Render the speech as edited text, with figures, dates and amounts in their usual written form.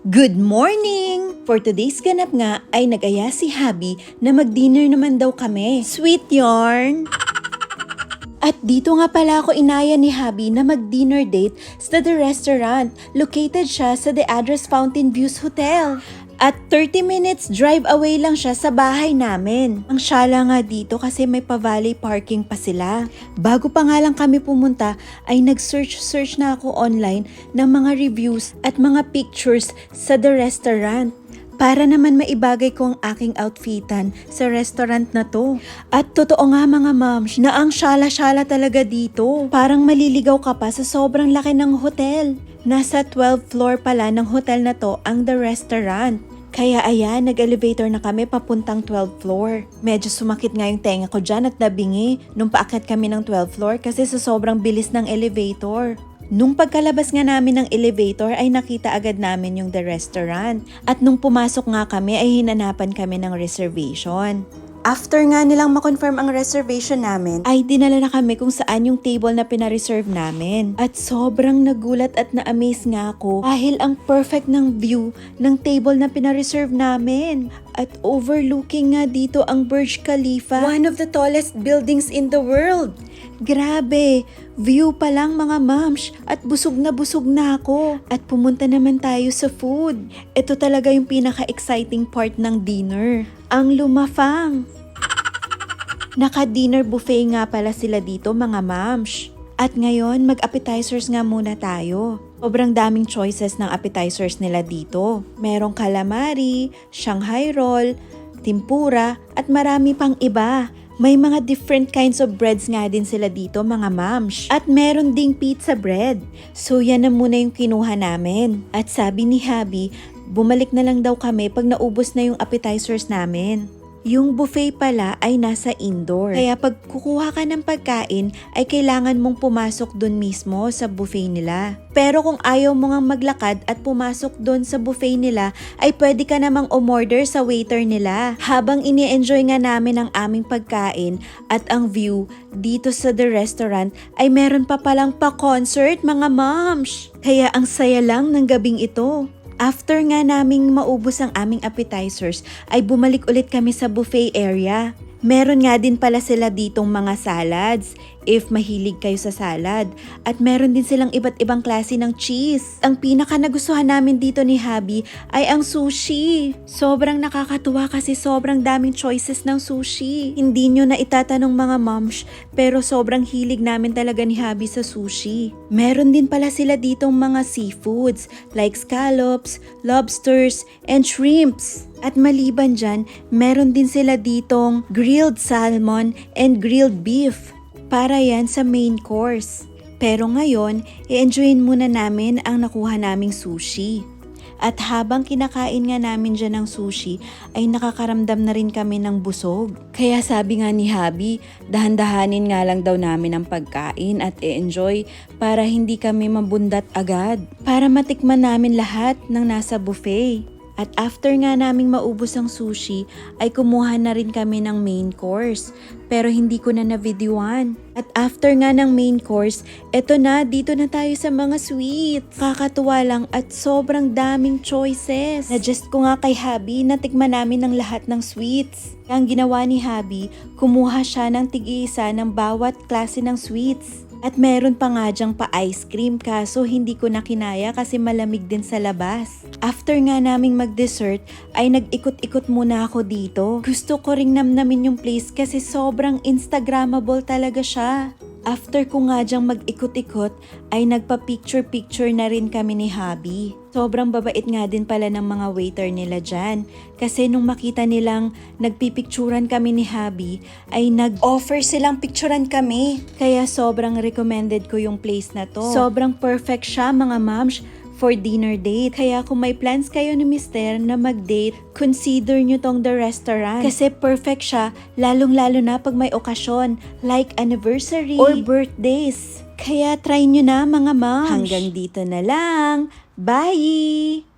Good morning! For today's ganap nga ay nag-aya si Habi na mag-dinner naman daw kami. Sweet yarn! At dito nga pala ako inaya ni Habi na mag-dinner date sa The Restaurant. Located siya sa The Address Fountain Views Hotel. At 30 minutes drive away lang siya sa bahay namin. Ang syala nga dito kasi may pa-valet parking pa sila. Bago pa nga lang kami pumunta ay nag-search na ako online ng mga reviews at mga pictures sa The Restaurant. Para naman maibagay ko ang aking outfitan sa restaurant na to. At totoo nga mga moms na ang syala-syala talaga dito. Parang maliligaw ka pa sa sobrang laki ng hotel. Nasa 12th floor pala ng hotel na to ang The Restaurant. Kaya ayan, nag-elevator na kami papuntang 12th floor. Medyo sumakit nga yung tenga ko dyan at nabingi nung paakyat kami ng 12th floor kasi sa sobrang bilis ng elevator. Nung pagkalabas nga namin ng elevator ay nakita agad namin yung The Restaurant. At nung pumasok nga kami ay hinanapan kami ng reservation. After nga nilang makonfirm ang reservation namin, ay dinala na kami kung saan yung table na pinareserve namin. At sobrang nagulat at na-amaze nga ako dahil ang perfect ng view ng table na pinareserve namin. At overlooking nga dito ang Burj Khalifa, one of the tallest buildings in the world. Grabe, view pa lang mga moms at busog na ako. At pumunta naman tayo sa food. Ito talaga yung pinaka-exciting part ng dinner. Ang lumafang. Naka-dinner buffet nga pala sila dito mga moms. At ngayon, mag-appetizers nga muna tayo. Sobrang daming choices ng appetizers nila dito. Merong calamari, Shanghai roll, tempura, at marami pang iba. May mga different kinds of breads nga din sila dito mga moms. At meron ding pizza bread. So yan na muna yung kinuha namin. At sabi ni Habi, bumalik na lang daw kami pag naubos na yung appetizers namin. Yung buffet pala ay nasa indoor. Kaya pag kukuha ka ng pagkain ay kailangan mong pumasok dun mismo sa buffet nila. Pero kung ayaw mo ngang maglakad at pumasok dun sa buffet nila ay pwede ka namang umorder sa waiter nila. Habang ini-enjoy nga namin ang aming pagkain at ang view dito sa The Restaurant ay meron pa palang pa-concert mga moms. Kaya ang saya lang ng gabing ito. After nga naming maubos ang aming appetizers, ay bumalik ulit kami sa buffet area. Meron nga din pala sila ditong mga salads, if mahilig kayo sa salad. At meron din silang iba't ibang klase ng cheese. Ang pinaka nagustuhan namin dito ni Habi ay ang sushi. Sobrang nakakatuwa kasi sobrang daming choices ng sushi. Hindi nyo na itatanong mga moms, pero sobrang hilig namin talaga ni Habi sa sushi. Meron din pala sila ditong mga seafoods like scallops, lobsters, and shrimps. At maliban dyan, meron din sila ditong grilled salmon and grilled beef. Para yan sa main course. Pero ngayon, i-enjoyin muna namin ang nakuha naming sushi. At habang kinakain nga namin dyan ng sushi, ay nakakaramdam na rin kami ng busog. Kaya sabi nga ni Habi, dahan-dahanin nga lang daw namin ang pagkain at i-enjoy para hindi kami mabundat agad. Para matikman namin lahat ng nasa buffet. At after nga naming maubos ang sushi, ay kumuha na rin kami ng main course. Pero hindi ko na na-videoan. At after nga ng main course, eto na, dito na tayo sa mga sweets. Kakatuwa lang at sobrang daming choices. Na-just ko nga kay Habi na tikman namin ng lahat ng sweets. Ang ginawa ni Habi, kumuha siya ng tig-iisa ng bawat klase ng sweets. At meron pa nga dyang pa-ice cream kaso hindi ko na kinaya kasi malamig din sa labas. After nga naming mag-dessert ay nag-ikot-ikot muna ako dito. Gusto ko ring namnamin yung place kasi sobrang Instagrammable talaga siya. After ko nga dyang mag-ikot-ikot ay nagpa-picture-picture na rin kami ni Habi. Sobrang babait nga din pala ng mga waiter nila dyan. Kasi nung makita nilang nagpipicturan kami ni Habi, ay nag-offer silang picturan kami. Kaya sobrang recommended ko yung place na to. Sobrang perfect siya mga moms for dinner date. Kaya kung may plans kayo ni Mister na mag-date, consider nyo tong The Restaurant. Kasi perfect siya, lalong-lalo na pag may okasyon, like anniversary or birthdays. Kaya try nyo na mga moms. Hanggang dito na lang. Bye!